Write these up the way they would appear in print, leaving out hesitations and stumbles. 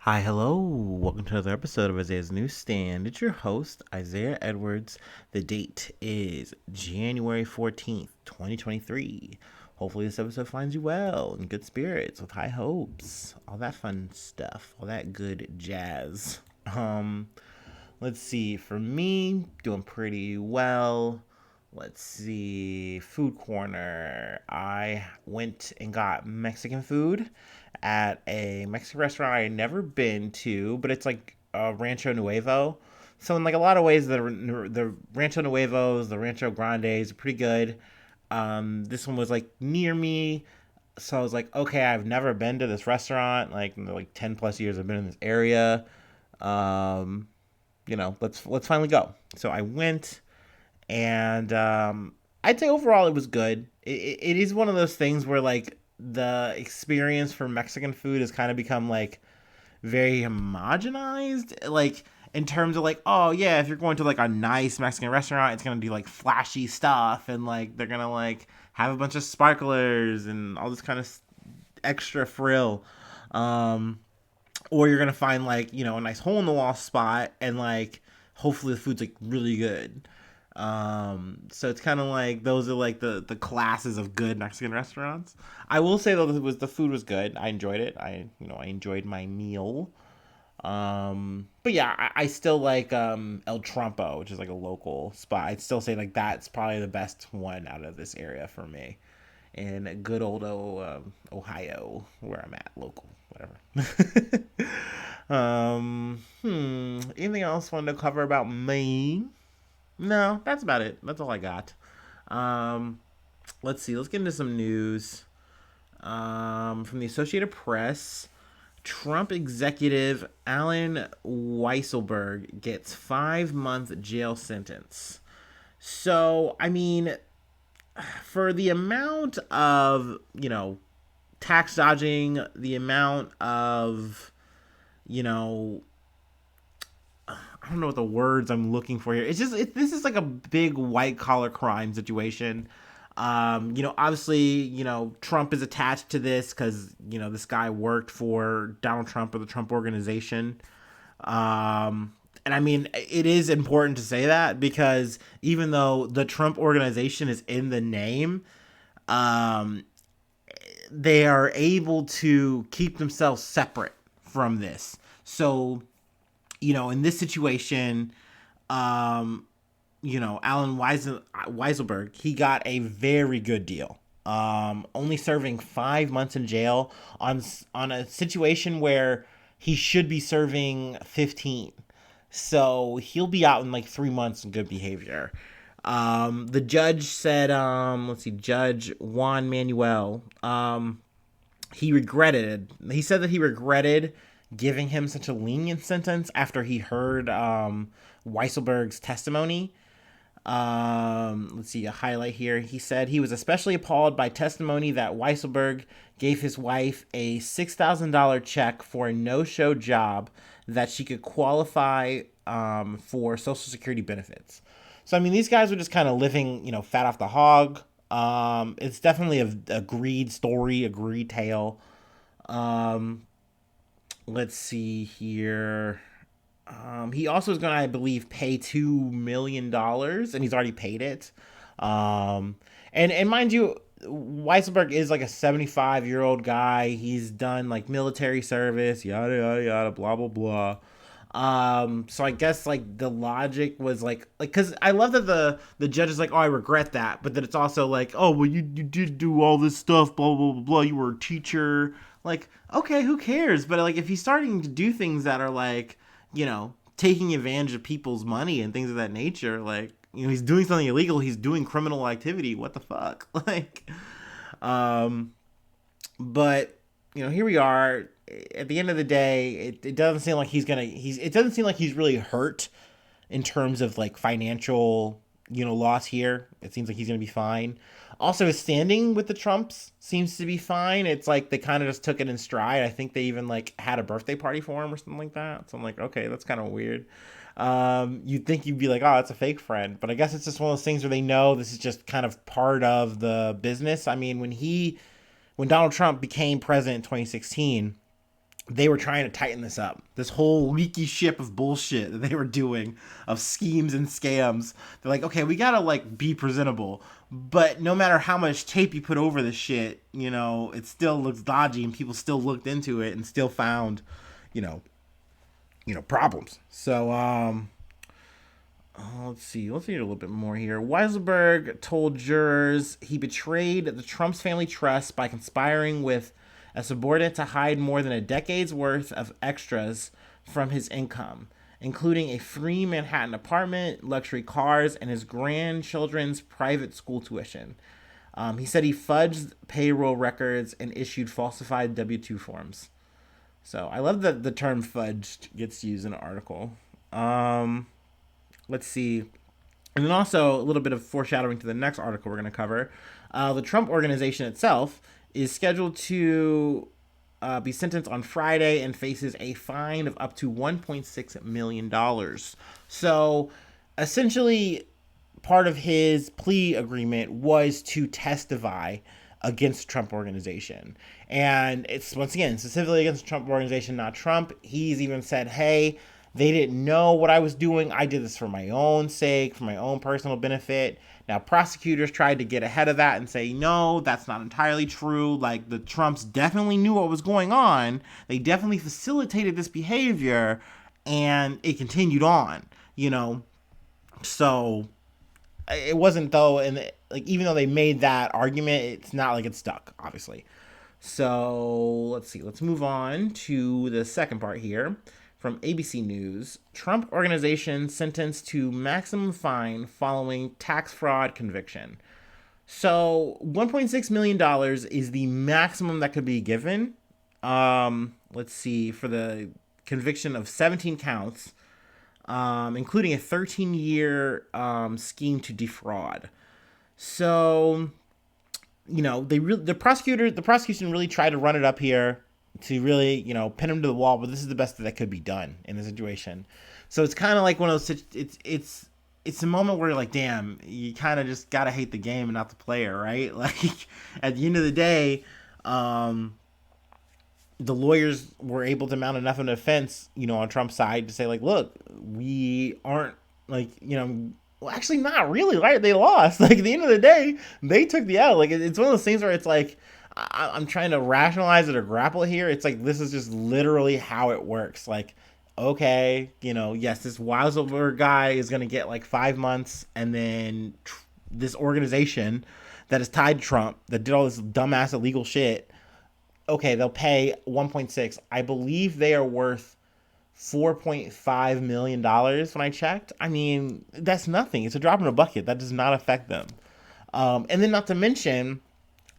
Hi, hello. Welcome to another episode of Isaiah's Newsstand. It's your host, Isaiah Edwards. The date is January 14th, 2023. Hopefully, this episode finds you well, in good spirits, with high hopes, all that fun stuff, all that good jazz. Um, let's see. For me, doing pretty well. Let's see. Food corner. I went and got Mexican food at a Mexican restaurant I had never been to, but it's like Rancho Nuevo. So in like a lot of ways, the Rancho Nuevos, the Rancho Grandes are pretty good. This one was like near me, so I was like, okay, I've never been to this restaurant. Like in the, like 10 plus years I've been in this area. Um, let's finally go. So I went, and I'd say overall it was good. It is one of those things where like the experience for Mexican food has kind of become like very homogenized, like in terms of like, oh yeah, if you're going to like a nice Mexican restaurant, it's gonna be like flashy stuff, and like they're gonna like have a bunch of sparklers and all this kind of extra frill. Um, or you're gonna find like a nice hole in the wall spot, and like hopefully the food's like really good. So it's kind of like those are like the classes of good Mexican restaurants. I will say though, the food was good. I enjoyed it. I enjoyed my meal. But yeah, I still like El Trompo, which is like a local spot. I'd still say like that's probably the best one out of this area for me. In good old Ohio, where I'm at, local, whatever. Anything else wanted to cover about me? No, that's about it. That's all I got. Um, let's see. Let's get into some news. From the Associated Press, Trump executive Alan Weisselberg gets 5 month jail sentence. So, I mean, for the amount of, tax dodging, the amount of, you know, I don't know what the words I'm looking for here. This is like a big white collar crime situation. Obviously, Trump is attached to this because this guy worked for Donald Trump or the Trump organization. And I mean, it is important to say that because even though the Trump organization is in the name, um, they are able to keep themselves separate from this. So, in this situation, um, Alan Weisselberg, he got a very good deal. Only serving 5 months in jail on a situation where he should be serving 15. So he'll be out in like 3 months in good behavior. The judge said, let's see, Judge Juan Manuel, he said that he regretted giving him such a lenient sentence after he heard Weisselberg's testimony. Let's see, a highlight here. He said he was especially appalled by testimony that Weisselberg gave his wife a $6,000 check for a no-show job that she could qualify for Social Security benefits. So, I mean, these guys were just kind of living, fat off the hog. It's definitely a greed story, a greed tale. Um, let's see here. He also is going to, I believe, pay $2 million, and he's already paid it. Um, and mind you, Weisselberg is like a 75-year-old guy. He's done like military service, yada yada yada, blah blah blah. So I guess like the logic was like because I love that the judge is like, oh, I regret that, but then it's also like, oh, well, you did do all this stuff, blah blah blah blah. You were a teacher, like, okay, who cares? But like if he's starting to do things that are like, taking advantage of people's money and things of that nature, like, he's doing something illegal, he's doing criminal activity. What the fuck, like, um, but here we are. At the end of the day, it doesn't seem like it doesn't seem like he's really hurt in terms of like financial, loss here. It seems like he's gonna be fine. Also, his standing with the Trumps seems to be fine. It's like they kind of just took it in stride. I think they even like had a birthday party for him or something like that. So I'm like, okay, that's kind of weird. You'd think you'd be like, oh, it's a fake friend, but I guess it's just one of those things where they know this is just kind of part of the business. I mean, when Donald Trump became president in 2016, they were trying to tighten this up. This whole leaky ship of bullshit that they were doing, of schemes and scams. They're like, okay, we gotta like be presentable, but no matter how much tape you put over the shit, it still looks dodgy, and people still looked into it and still found, you know, problems. So, let's see. Let's read a little bit more here. Weisselberg told jurors he betrayed the Trump's family trust by conspiring with a subordinate to hide more than a decade's worth of extras from his income, including a free Manhattan apartment, luxury cars, and his grandchildren's private school tuition. He said he fudged payroll records and issued falsified W-2 forms. So I love that the term fudged gets used in an article. Let's see. And then also a little bit of foreshadowing to the next article we're going to cover. The Trump Organization itself is scheduled to be sentenced on Friday and faces a fine of up to $1.6 million. So essentially, part of his plea agreement was to testify against the Trump Organization. And it's, once again, specifically against the Trump Organization, not Trump. He's even said, hey, they didn't know what I was doing. I did this for my own sake, for my own personal benefit. Now, prosecutors tried to get ahead of that and say, no, that's not entirely true. Like, the Trumps definitely knew what was going on. They definitely facilitated this behavior, and it continued on, So it wasn't, though, and like, even though they made that argument, it's not like it stuck, obviously. So let's see. Let's move on to the second part here. From ABC News, Trump Organization sentenced to maximum fine following tax fraud conviction. So $1.6 million is the maximum that could be given. Let's see, for the conviction of 17 counts, including a 13-year scheme to defraud. So, the prosecution really tried to run it up here to really, pin him to the wall, but this is the best that could be done in the situation. So it's kind of like one of those, it's a moment where you're like, damn, you kind of just gotta hate the game and not the player, right? Like, at the end of the day, the lawyers were able to mount enough of an offense, on Trump's side to say, like, look, we aren't, like, well, actually not really, right? They lost. Like, at the end of the day, they took the L. Like, it's one of those things where it's like, I'm trying to rationalize it or grapple here. It's like, this is just literally how it works. Like, okay, yes, this Weisselberg guy is going to get like 5 months, and then this organization that is tied to Trump that did all this dumbass illegal shit, okay, they'll pay 1.6. I believe they are worth $4.5 million when I checked. I mean, that's nothing. It's a drop in a bucket. That does not affect them. And then not to mention,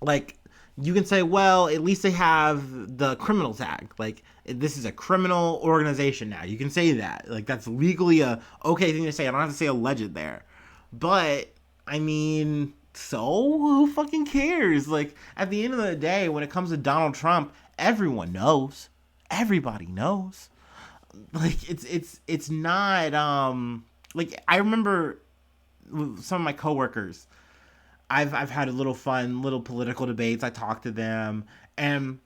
like, you can say, well, at least they have the criminal tag. Like, this is a criminal organization now. You can say that. Like, that's legally a okay thing to say. I don't have to say alleged there. But, I mean, so who fucking cares? Like, at the end of the day, when it comes to Donald Trump, everyone knows. Everybody knows. Like, it's not, like, I remember some of my coworkers, I've had a little political debates. I talked to them, and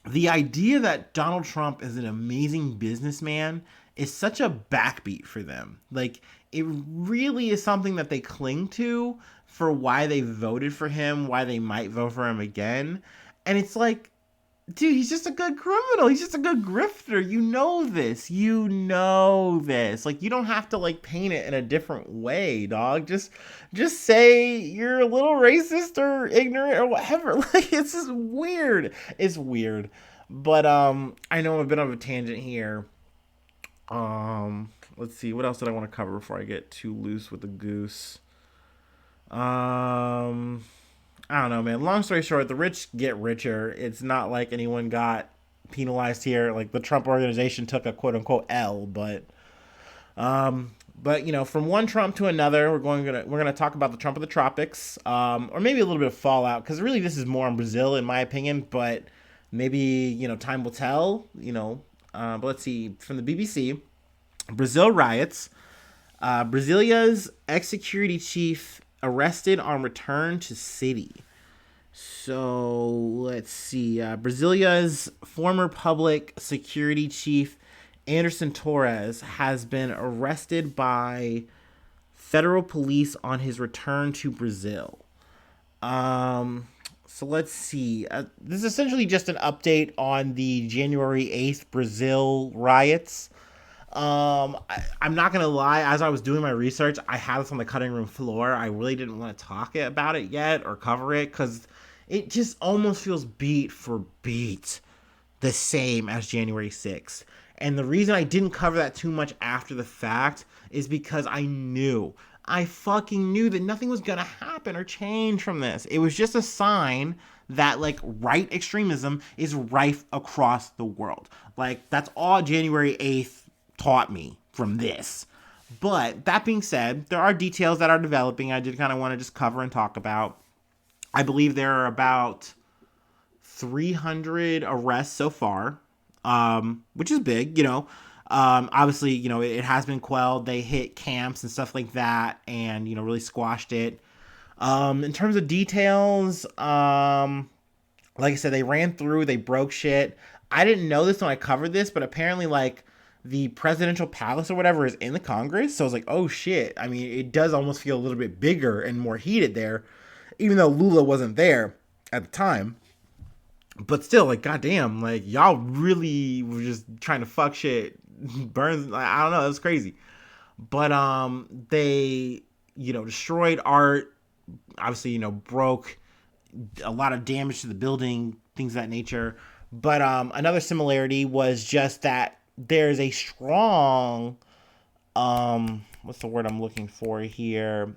the idea that Donald Trump is an amazing businessman is such a backbeat for them. Like, it really is something that they cling to for why they voted for him, why they might vote for him again. And it's like, dude, he's just a good criminal. He's just a good grifter. You know this. Like, you don't have to, like, paint it in a different way, dog. Just say you're a little racist or ignorant or whatever. Like, it's just weird. It's weird. But I know I'm a bit of a tangent here. Let's see. What else did I want to cover before I get too loose with the goose? I don't know, man. Long story short, the rich get richer. It's not like anyone got penalized here. Like, the Trump Organization took a quote unquote L, but from one Trump to another, we're gonna talk about the Trump of the tropics, or maybe a little bit of fallout, because really this is more on Brazil in my opinion, but maybe time will tell. But let's see, from the BBC, Brazil riots. Brasilia's ex-security chief arrested on return to city. So let's see. Brazilia's former public security chief Anderson Torres has been arrested by federal police on his return to Brazil. Um, so let's see. This is essentially just an update on the January 8th Brazil riots. I'm not gonna lie. As I was doing my research, I had this on the cutting room floor. I really didn't want to talk about it yet or cover it because it just almost feels beat for beat the same as January 6th. And the reason I didn't cover that too much after the fact is because I fucking knew that nothing was gonna happen or change from this. It was just a sign that like right extremism is rife across the world. Like that's all January 8th taught me from this. But that being said, there are details that are developing I did kind of want to just cover and talk about. I believe there are about 300 arrests so far, which is big, you know. Obviously, you know, it has been quelled. They hit camps and stuff like that and, you know, really squashed it. In terms of details, like I said, they broke shit. I didn't know this when I covered this, but apparently, like, the presidential palace or whatever is in the Congress. So I was like, oh shit. I mean, it does almost feel a little bit bigger and more heated there, even though Lula wasn't there at the time. But still, like, goddamn, like, y'all really were just trying to fuck shit. Burns, like, I don't know, that was crazy. But, they, you know, destroyed art, obviously, you know, broke a lot of damage to the building, things of that nature. But, another similarity was just that there's a strong, what's the word I'm looking for here?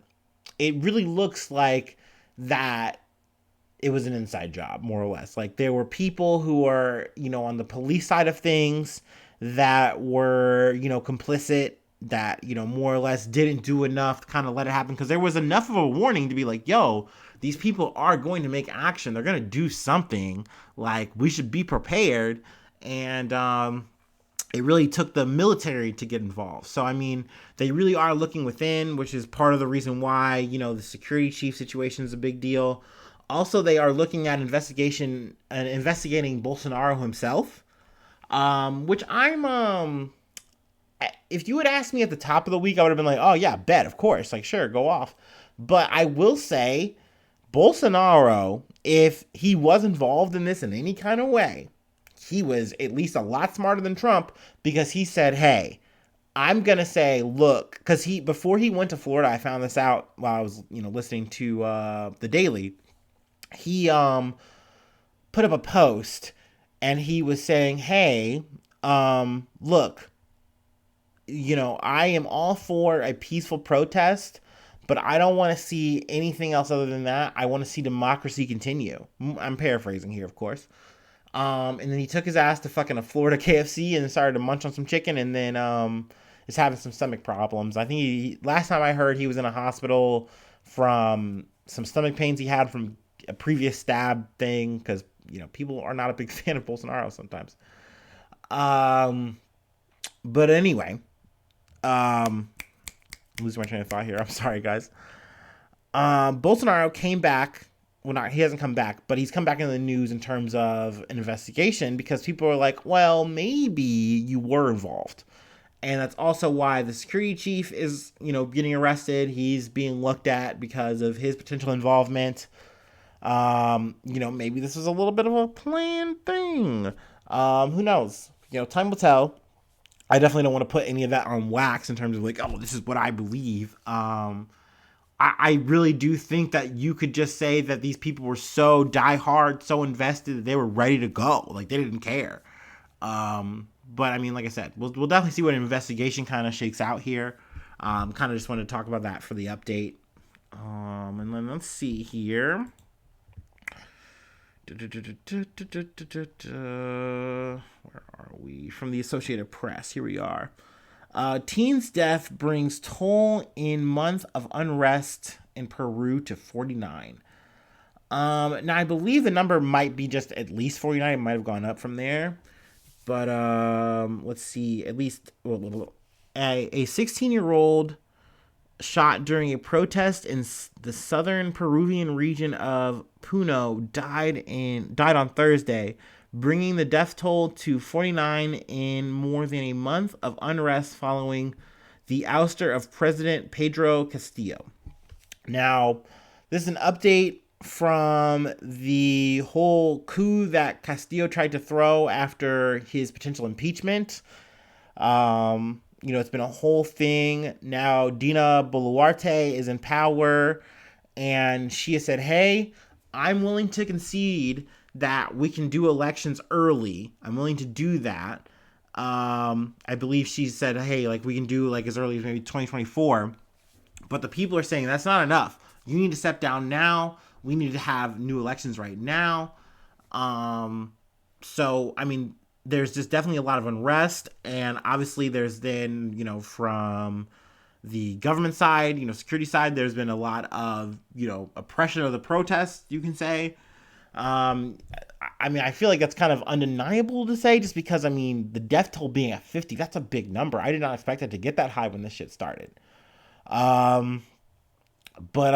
It really looks like that it was an inside job, more or less. Like there were people who are, you know, on the police side of things that were, you know, complicit, that, you know, more or less didn't do enough to kind of let it happen because there was enough of a warning to be like, yo, these people are going to make action. They're going to do something. Like we should be prepared. And it really took the military to get involved. So, I mean, they really are looking within, which is part of the reason why, you know, the security chief situation is a big deal. Also, they are looking at investigating Bolsonaro himself, which if you had asked me at the top of the week, I would have been like, oh yeah, bet, of course, like sure, go off. But I will say, Bolsonaro, if he was involved in this in any kind of way, he was at least a lot smarter than Trump because he said, hey, I'm going to say, look, because before he went to Florida, I found this out while I was, you know, listening to The Daily. He put up a post and he was saying, hey, look, you know, I am all for a peaceful protest, but I don't want to see anything else other than that. I want to see democracy continue. I'm paraphrasing here, of course. And then he took his ass to fucking a Florida KFC and started to munch on some chicken, and then is having some stomach problems. I think last time I heard he was in a hospital from some stomach pains he had from a previous stab thing, because, you know, people are not a big fan of Bolsonaro sometimes. But anyway, I'm losing my train of thought here. I'm sorry, guys. Bolsonaro came back. Well, not he hasn't come back, but he's come back in the news in terms of an investigation because people are like, well, maybe you were involved. And that's also why the security chief is, you know, getting arrested. He's being looked at because of his potential involvement. You know, maybe this was a little bit of a planned thing. Who knows? You know, time will tell. I definitely don't want to put any of that on wax in terms of like, oh, this is what I believe. I really do think that you could just say that these people were so diehard, so invested that they were ready to go. Like they didn't care. But I mean, like I said, we'll definitely see what an investigation kind of shakes out here. Kind of just wanted to talk about that for the update. And then let's see here. Where are we? From the Associated Press. Here we are. Teen's death brings toll in month of unrest in Peru to 49. Now, I believe the number might be just at least 49. It might have gone up from there. But let's see. At least a 16-year-old shot during a protest in the southern Peruvian region of Puno, died on Thursday, bringing the death toll to 49 in more than a month of unrest following the ouster of President Pedro Castillo. Now, this is an update from the whole coup that Castillo tried to throw after his potential impeachment. It's been a whole thing. Now, Dina Boluarte is in power, and she has said, hey, I'm willing to concede that we can do elections early. I'm willing to do that. I believe she said, hey, like we can do like as early as maybe 2024. But the people are saying that's not enough. You need to step down now. We need to have new elections right now. So, I mean, there's just definitely a lot of unrest. And obviously, there's then, from the government side, security side, there's been a lot of, oppression of the protests, you can say. I feel like that's kind of undeniable to say just because, the death toll being at 50, that's a big number. I did not expect it to get that high when this shit started. But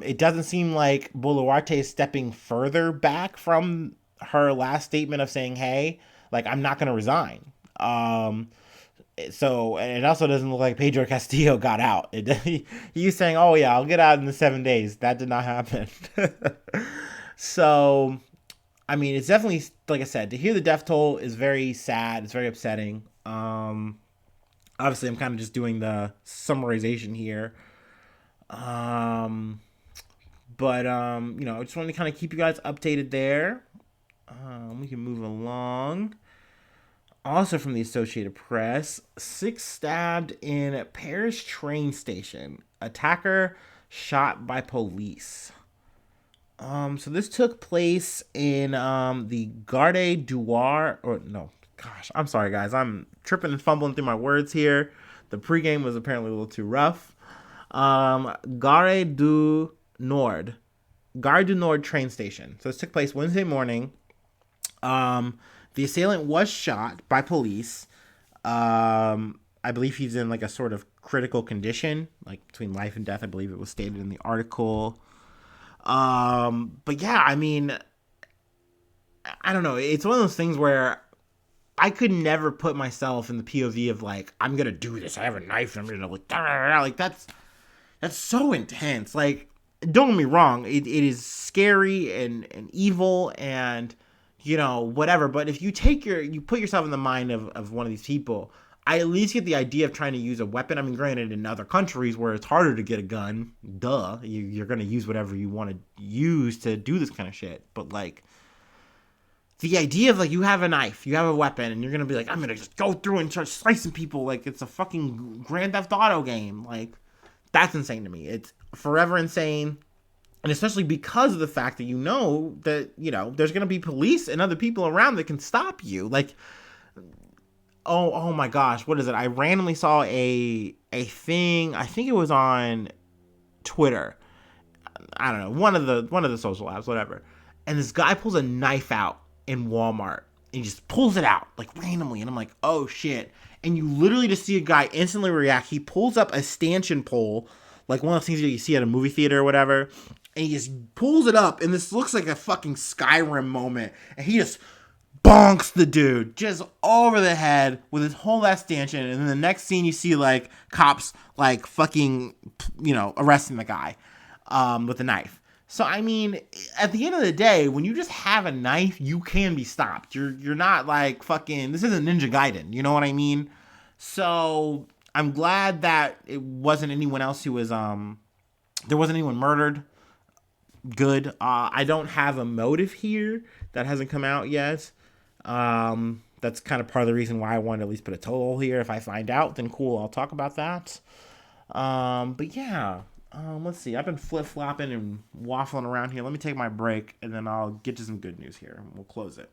it doesn't seem like Boluarte is stepping further back from her last statement of saying, hey, like, I'm not going to resign. So, and it also doesn't look like Pedro Castillo got out. He's saying, oh, yeah, I'll get out in the 7 days. That did not happen. So, it's definitely, like I said, to hear the death toll is very sad. It's very upsetting. Obviously, I'm kind of just doing the summarization here. But I just wanted to kind of keep you guys updated there. We can move along. Also from the Associated Press, 6 stabbed in Paris train station. Attacker shot by police. So this took place in the Garde du War, or no, gosh, I'm sorry guys, I'm tripping and fumbling through my words here. The pregame was apparently a little too rough. Gare du Nord train station. So this took place Wednesday morning. The assailant was shot by police. I believe he's in like a sort of critical condition, like between life and death. I believe it was stated in the article. But yeah, I don't know. It's one of those things where I could never put myself in the POV of like, I'm gonna do this. I have a knife. And I'm gonna like that's so intense. Like, don't get me wrong. It is scary and evil and, whatever. But if you put yourself in the mind of one of these people, I at least get the idea of trying to use a weapon. Granted, in other countries where it's harder to get a gun, you're going to use whatever you want to use to do this kind of shit. But, like, the idea of, like, you have a knife, you have a weapon, and you're going to be like, I'm going to just go through and start slicing people like it's a fucking Grand Theft Auto game. Like, that's insane to me. It's forever insane. And especially because of the fact that that, there's going to be police and other people around that can stop you. Like, oh my gosh, what is it? I randomly saw a thing. I think it was on Twitter. I don't know, one of the social apps, whatever. And this guy pulls a knife out in Walmart. And he just pulls it out like randomly, and I'm like, oh shit. And you literally just see a guy instantly react. He pulls up a stanchion pole, like one of those things that you see at a movie theater or whatever, and he just pulls it up, and this looks like a fucking Skyrim moment. And he just bonks the dude just over the head with his whole ass stanchion. And then the next scene, you see like cops like fucking, arresting the guy with a knife. So, at the end of the day, when you just have a knife, you can be stopped. You're not like fucking, this isn't Ninja Gaiden, you know what I mean? So, I'm glad that it wasn't anyone else who was, there wasn't anyone murdered. Good. I don't have a motive here that hasn't come out yet. That's kind of part of the reason why I wanted to at least put a total here. If I find out, then cool, I'll talk about that. But yeah. Let's see. I've been flip-flopping and waffling around here. Let me take my break, and then I'll get to some good news here. We'll close it.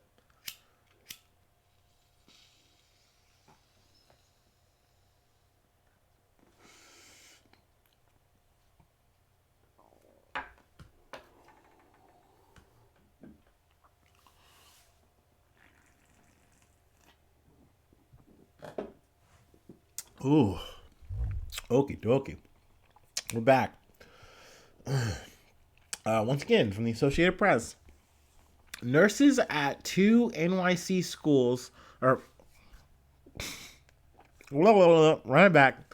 Ooh. Okie dokie. We're back. Once again, from the Associated Press. Nurses at two NYC schools, or run it back.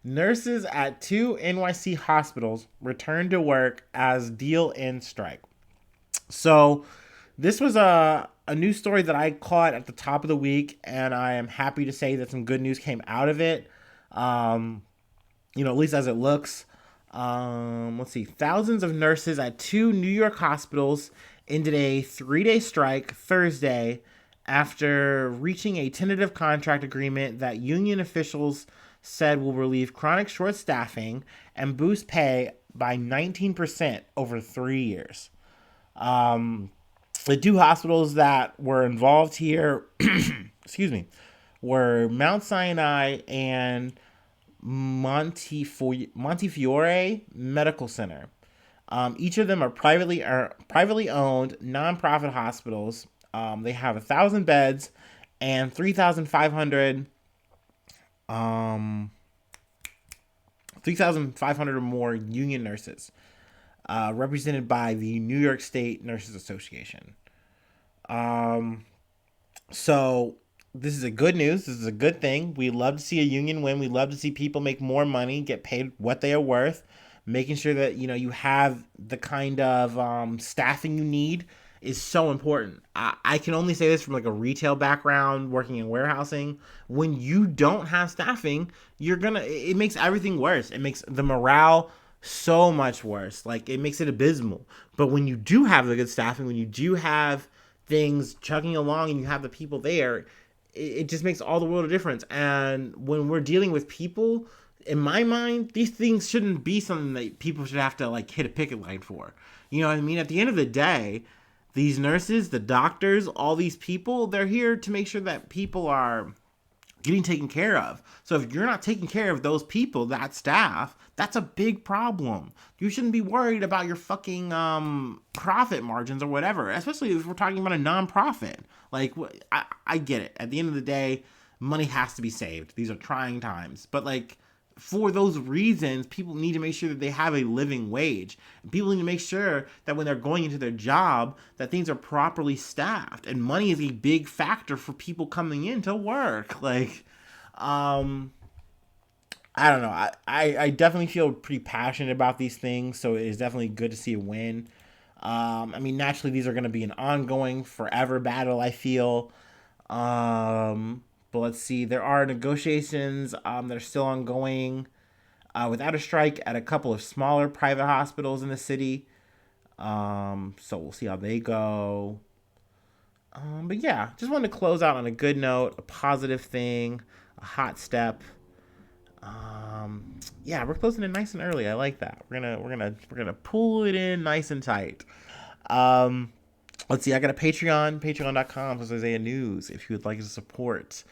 Nurses at two NYC hospitals returned to work as deal end strike. So, this was a news story that I caught at the top of the week, and I am happy to say that some good news came out of it. At least as it looks. Let's see. Thousands of nurses at two New York hospitals ended a 3-day strike Thursday after reaching a tentative contract agreement that union officials said will relieve chronic short staffing and boost pay by 19% over 3 years. The two hospitals that were involved here, excuse me, were Mount Sinai and Montefiore Medical Center. Each of them are privately owned nonprofit hospitals. They have 1,000 beds and 3,500 or more union nurses, represented by the New York State Nurses Association. So this is a good news. This is a good thing. We love to see a union win. We love to see people make more money, get paid what they are worth, making sure that, you have the kind of staffing you need is so important. I can only say this from like a retail background, working in warehousing. When you don't have staffing, it makes everything worse. It makes the morale so much worse. Like, it makes it abysmal. But when you do have the good staffing, when you do have things chugging along and you have the people there, it just makes all the world a difference. And when we're dealing with people, in my mind, these things shouldn't be something that people should have to like hit a picket line for. You know what I mean? At the end of the day, these nurses, the doctors, all these people, they're here to make sure that people are getting taken care of. So if you're not taking care of those people, that staff, that's a big problem. You shouldn't be worried about your fucking profit margins or whatever, especially if we're talking about a nonprofit. Like, I get it. At the end of the day, money has to be saved. These are trying times. But like, for those reasons, people need to make sure that they have a living wage. People need to make sure that when they're going into their job, that things are properly staffed. And money is a big factor for people coming in to work. Like, I don't know. I definitely feel pretty passionate about these things, so it is definitely good to see a win. Naturally, these are going to be an ongoing, forever battle, I feel. But let's see. There are negotiations that are still ongoing without a strike at a couple of smaller private hospitals in the city. So we'll see how they go. But yeah, just wanted to close out on a good note, a positive thing, a hot step. Yeah, we're closing it nice and early. I like that. We're gonna pull it in nice and tight. Let's see. I got a Patreon, patreon.com/Isaiah News. If you would like to support,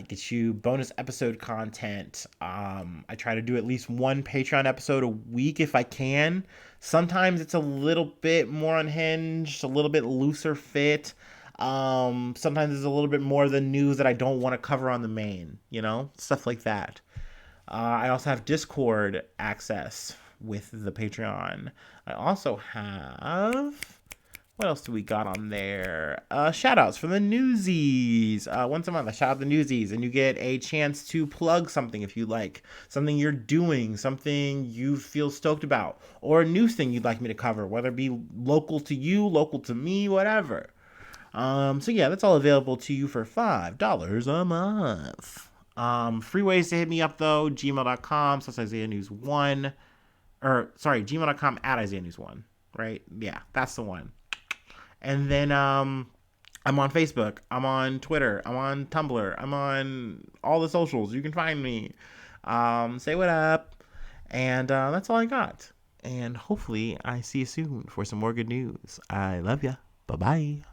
get you bonus episode content. I try to do at least one Patreon episode a week if I can. Sometimes it's a little bit more unhinged, a little bit looser fit. Sometimes it's a little bit more of the news that I don't want to cover on the main, stuff like that. I also have Discord access with the Patreon. I also have... What else do we got on there? Shout outs from the Newsies. Once a month, I shout out the Newsies, and you get a chance to plug something if you like. Something you're doing, something you feel stoked about, or a news thing you'd like me to cover, whether it be local to you, local to me, whatever. So yeah, that's all available to you for $5 a month. Free ways to hit me up though, gmail.com/IsaiahNews1. gmail.com @IsaiahNews1. Right? Yeah, that's the one. And then I'm on Facebook. I'm on Twitter. I'm on Tumblr. I'm on all the socials. You can find me. Say what up. And that's all I got. And hopefully I see you soon for some more good news. I love ya. Bye-bye.